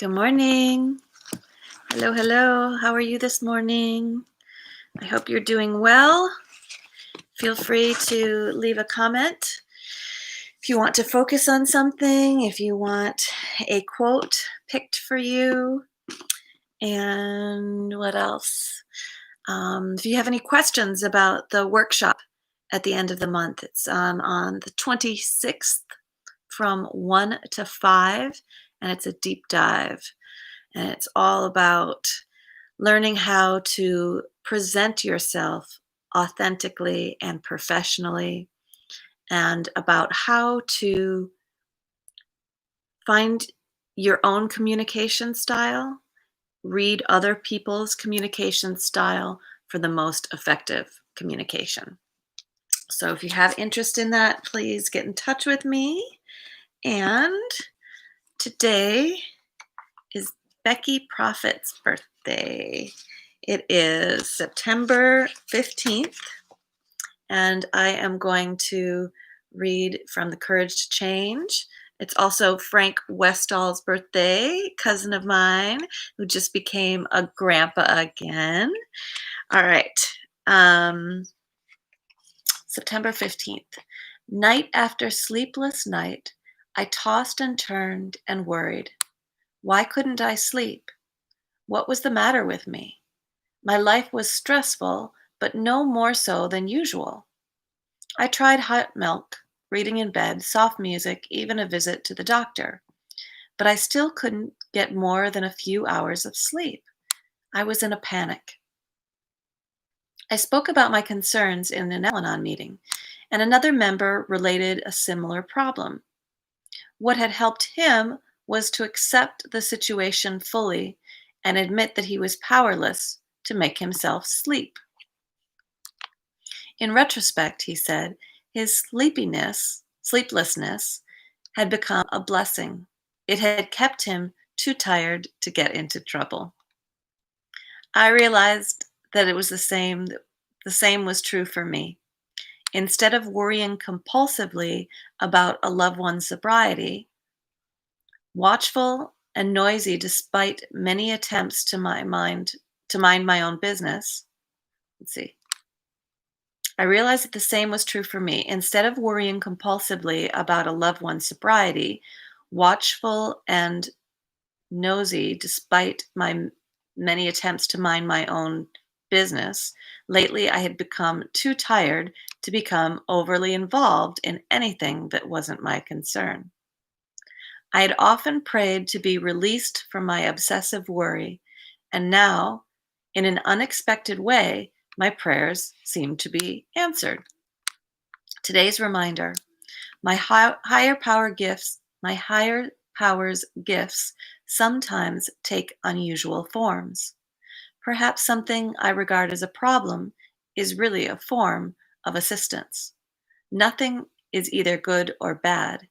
Good morning. Hello, hello. How are you this morning? I hope you're doing well. Feel free to leave a comment if you want to focus on something, if you want a quote picked for you, and what else? If you have any questions about the workshop at the end of the month, it's on the 26th from 1 to 5, and it's a deep dive. And it's all about learning how to present yourself authentically and professionally, and about how to find your own communication style, read other people's communication style for the most effective communication. So if you have interest in that, please get in touch with me. And today is Becky Prophet's birthday. It is September 15th, and I am going to read from The Courage to Change. It's also Frank Westall's birthday, cousin of mine, who just became a grandpa again. All right. September 15th. Night after sleepless night, I tossed and turned and worried. Why couldn't I sleep? What was the matter with me? My life was stressful, but no more so than usual. I tried hot milk, reading in bed, soft music, even a visit to the doctor. But I still couldn't get more than a few hours of sleep. I was in a panic. I spoke about my concerns in an Al-Anon meeting, and another member related a similar problem. What had helped him was to accept the situation fully and admit that he was powerless to make himself sleep. In retrospect, he said, his sleeplessness, had become a blessing. It had kept him too tired to get into trouble. I realized that it was the same was true for me. Instead of worrying compulsively about a loved one's sobriety, watchful and noisy despite many attempts to mind my own business. I realized that the same was true for me. Instead of worrying compulsively about a loved one's sobriety, watchful and nosy despite my many attempts to mind my own business, lately I had become too tired to become overly involved in anything that wasn't my concern. I had often prayed to be released from my obsessive worry, and now, in an unexpected way, my prayers seemed to be answered. Today's reminder: my higher powers gifts sometimes take unusual forms. Perhaps something I regard as a problem is really a form of assistance. Nothing is either good or bad.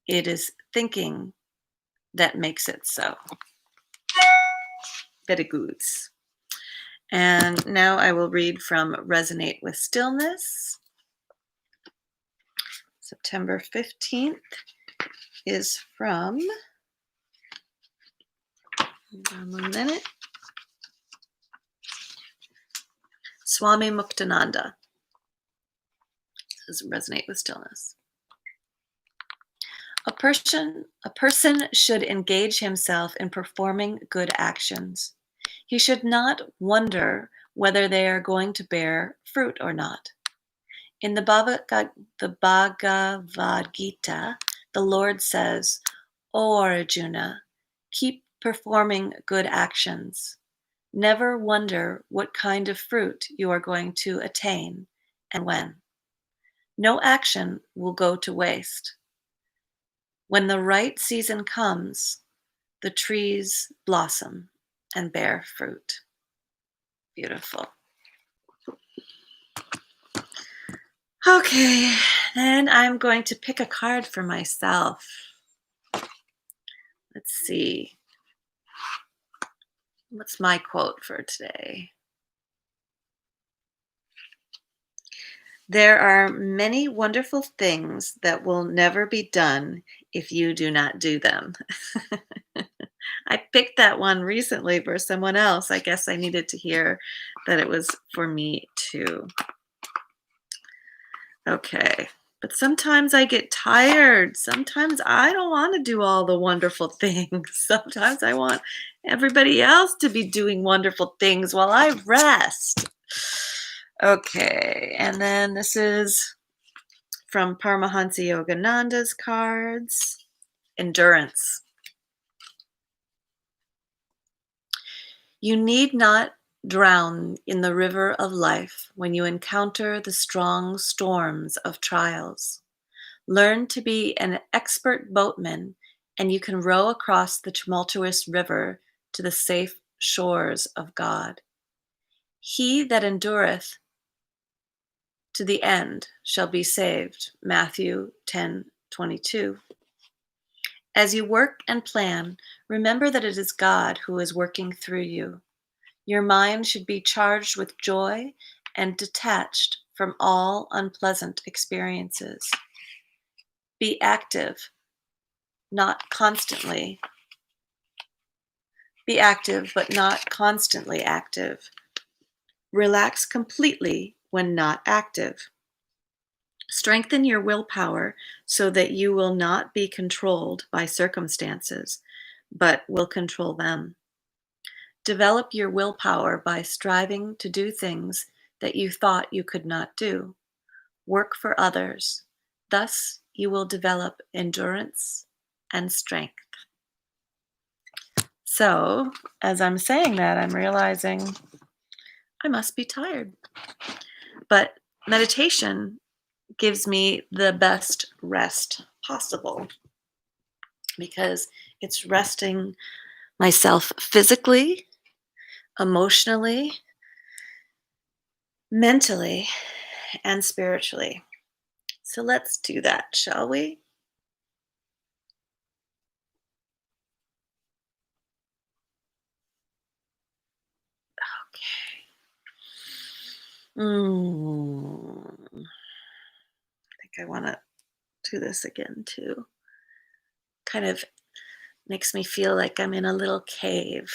It is thinking that makes it so. Very good. And now I will read from Resonate with Stillness. September 15th is from, one minute, Swami Muktananda. This is Resonate with Stillness. A person should engage himself in performing good actions. He should not wonder whether they are going to bear fruit or not. In the Bhagavad Gita, the Lord says, "O Arjuna, keep performing good actions. Never wonder what kind of fruit you are going to attain and when. No action will go to waste. When the right season comes, the trees blossom and bear fruit." Beautiful. Okay, then I'm going to pick a card for myself. Let's see. What's my quote for today? There are many wonderful things that will never be done if you do not do them. I picked that one recently for someone else. I guess I needed to hear that it was for me too. Okay. But sometimes I get tired. Sometimes I don't want to do all the wonderful things. Sometimes I want everybody else to be doing wonderful things while I rest. Okay. And then this is from Paramahansa Yogananda's cards. Endurance. You need not drown in the river of life when you encounter the strong storms of trials. Learn to be an expert boatman, and you can row across the tumultuous river to the safe shores of God. He that endureth to the end shall be saved. Matthew 10:22. As you work and plan, remember that it is God who is working through you. Your mind should be charged with joy and detached from all unpleasant experiences. Be active, not constantly. Be active, but not constantly active. Relax completely when not active. Strengthen your willpower so that you will not be controlled by circumstances, but will control them. Develop your willpower by striving to do things that you thought you could not do. Work for others. Thus, you will develop endurance and strength. So, as I'm saying that, I'm realizing I must be tired. But meditation gives me the best rest possible because it's resting myself physically, emotionally, mentally, and spiritually. So let's do that, shall we? I think I want to do this again too. Kind of makes me feel like I'm in a little cave.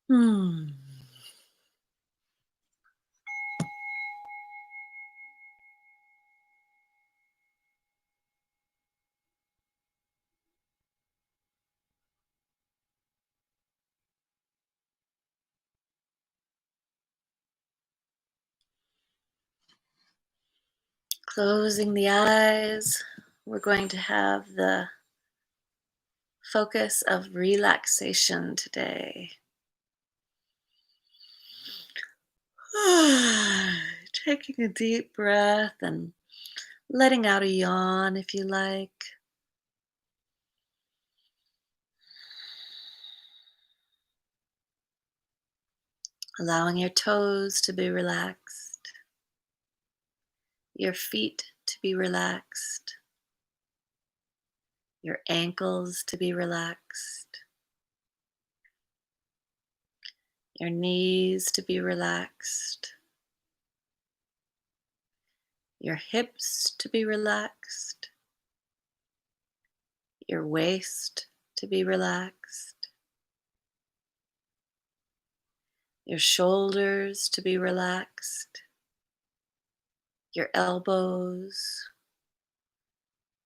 Hmm. Closing the eyes, we're going to have the focus of relaxation today. Taking a deep breath and letting out a yawn if you like. Allowing your toes to be relaxed, your feet to be relaxed, your ankles to be relaxed, your knees to be relaxed, your hips to be relaxed, your waist to be relaxed, your shoulders to be relaxed, your elbows,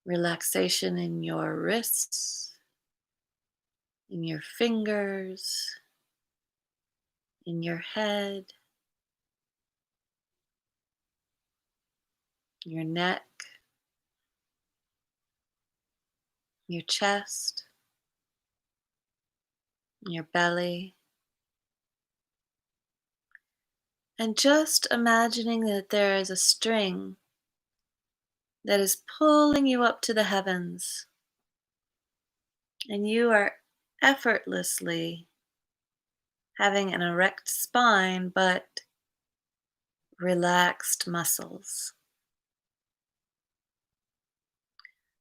relaxation in your wrists, in your fingers, in your head, your neck, your chest, your belly, and just imagining that there is a string that is pulling you up to the heavens, and you are effortlessly having an erect spine but relaxed muscles.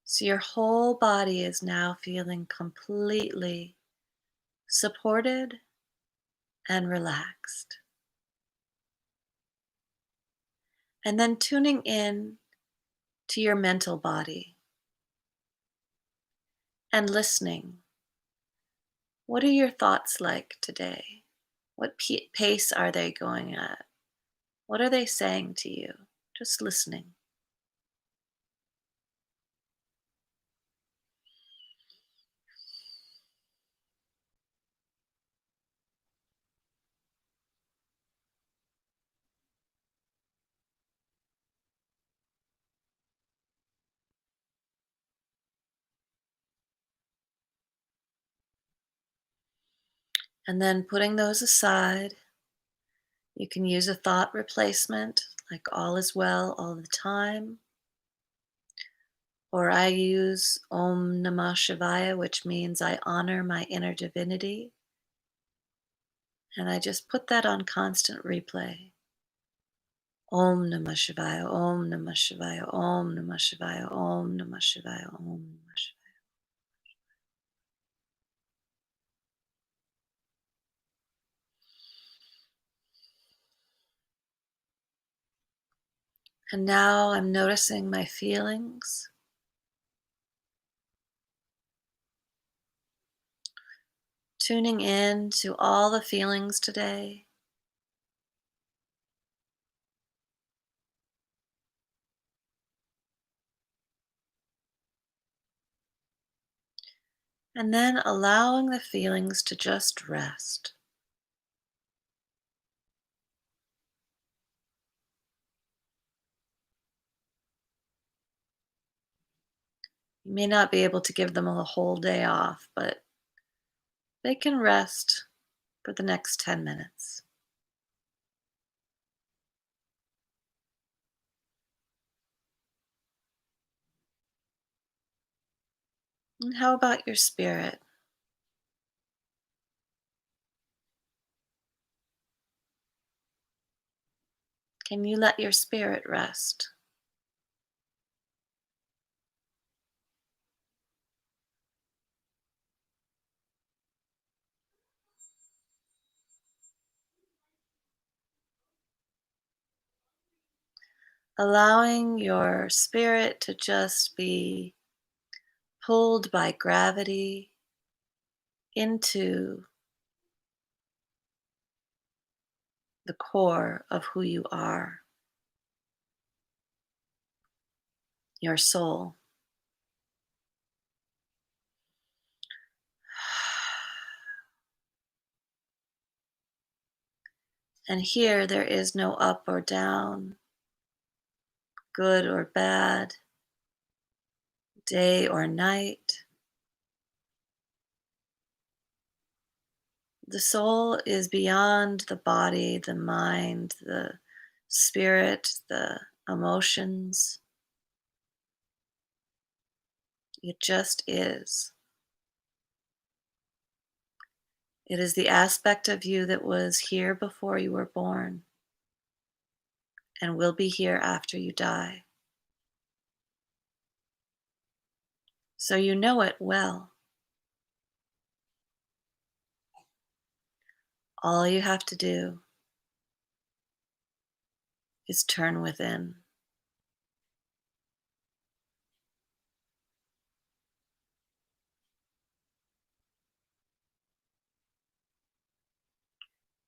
So your whole body is now feeling completely supported and relaxed. And then tuning in to your mental body and listening. What are your thoughts like today? What pace are they going at? What are they saying to you? Just listening. And then putting those aside, you can use a thought replacement like all is well all the time. Or I use Om Namah Shivaya, which means I honor my inner divinity. And I just put that on constant replay. Om Namah Shivaya, Om Namah Shivaya, Om Namah Shivaya, Om Namah Shivaya, Om Namah Shivaya. And now I'm noticing my feelings, tuning in to all the feelings today. And then allowing the feelings to just rest. You may not be able to give them a whole day off, but they can rest for the next 10 minutes. And how about your spirit? Can you let your spirit rest? Allowing your spirit to just be pulled by gravity into the core of who you are, your soul. And here there is no up or down, good or bad, day or night. The soul is beyond the body, the mind, the spirit, the emotions. It just is. It is the aspect of you that was here before you were born and will be here after you die. So you know it well. All you have to do is turn within.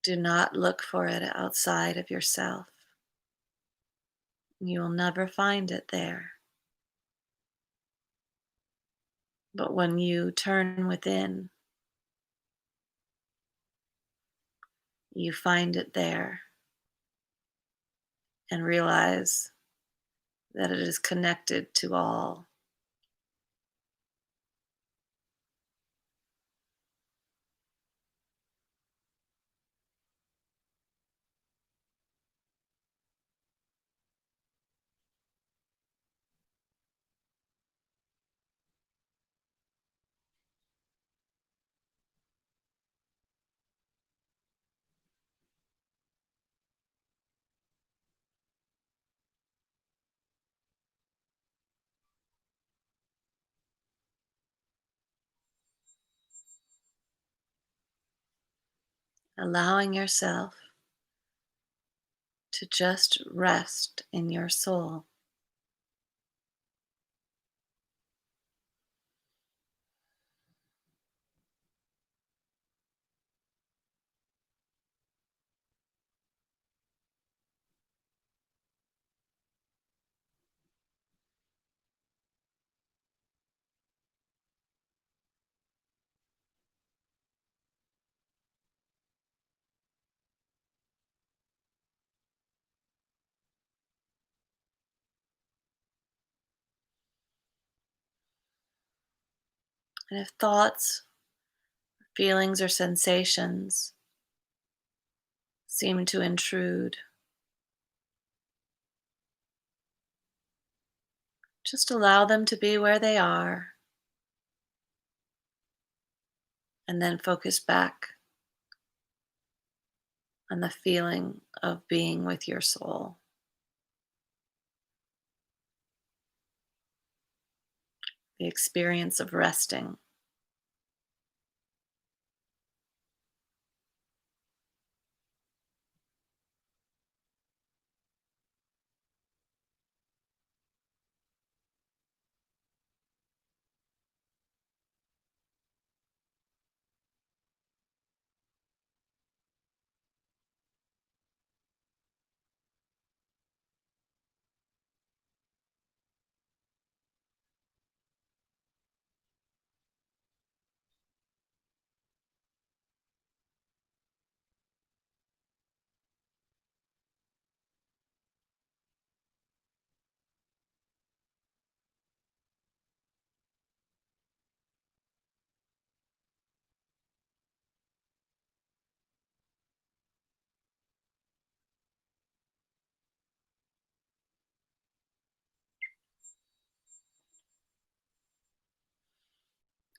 Do not look for it outside of yourself. You will never find it there. But when you turn within, you find it there and realize that it is connected to all. Allowing yourself to just rest in your soul. And if thoughts, feelings, or sensations seem to intrude, just allow them to be where they are and then focus back on the feeling of being with your soul, the experience of resting.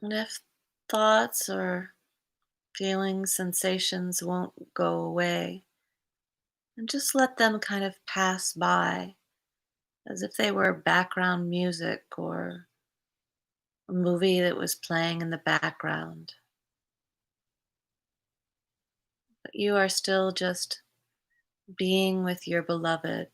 And if thoughts or feelings, sensations won't go away, and just let them kind of pass by as if they were background music or a movie that was playing in the background. But you are still just being with your beloved.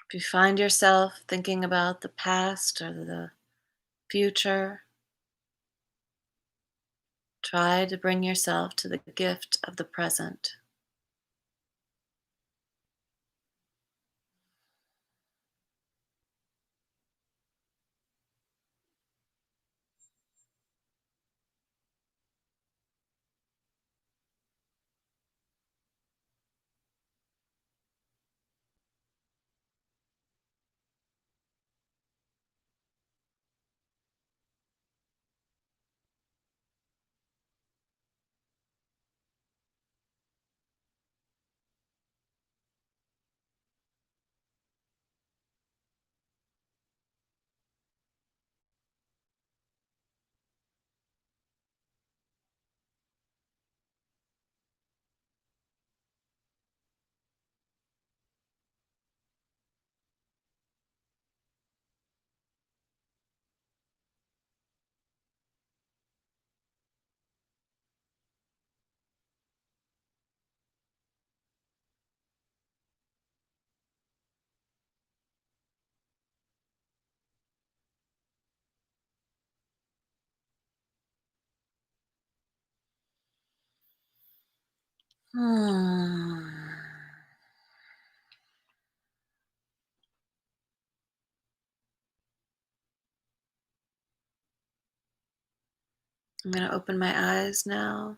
If you find yourself thinking about the past or the future, try to bring yourself to the gift of the present. Hmm. I'm going to open my eyes now.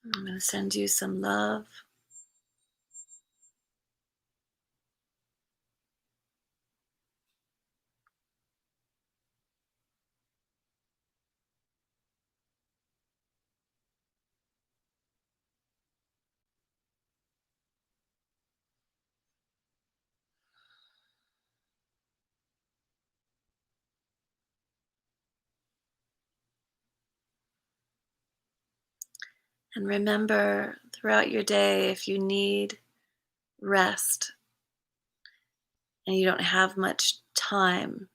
I'm going to send you some love. And remember throughout your day, if you need rest and you don't have much time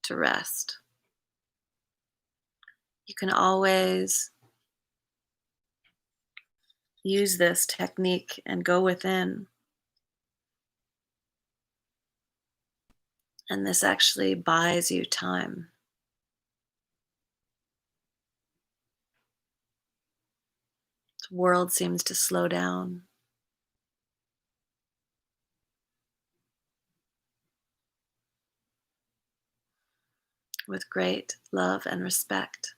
to rest, you can always use this technique and go within. And this actually buys you time. The world seems to slow down. With great love and respect,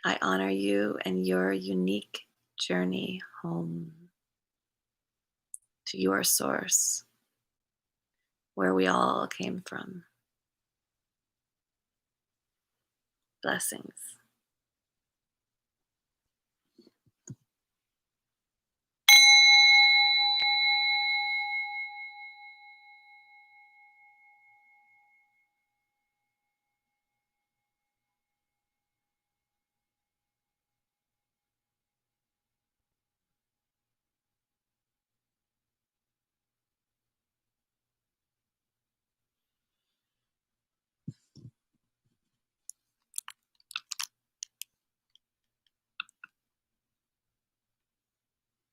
I honor you and your unique journey home to your source, where we all came from. Blessings.